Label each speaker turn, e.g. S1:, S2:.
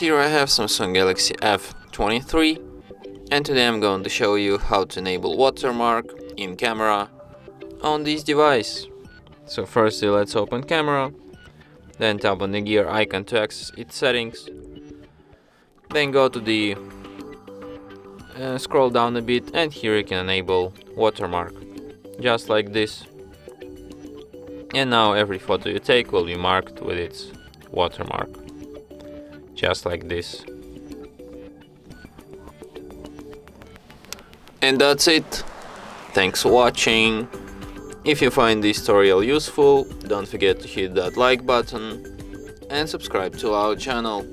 S1: Here I have Samsung Galaxy F23, and today I'm going to show you how to enable watermark in camera on this device. So firstly, let's open camera, then tap on the gear icon to access its settings, then go to the scroll down a bit, and here you can enable watermark, just like this. And now every photo you take will be marked with its watermark, just like this. And that's it. Thanks for watching. If you find this tutorial useful, don't forget to hit that like button and subscribe to our channel.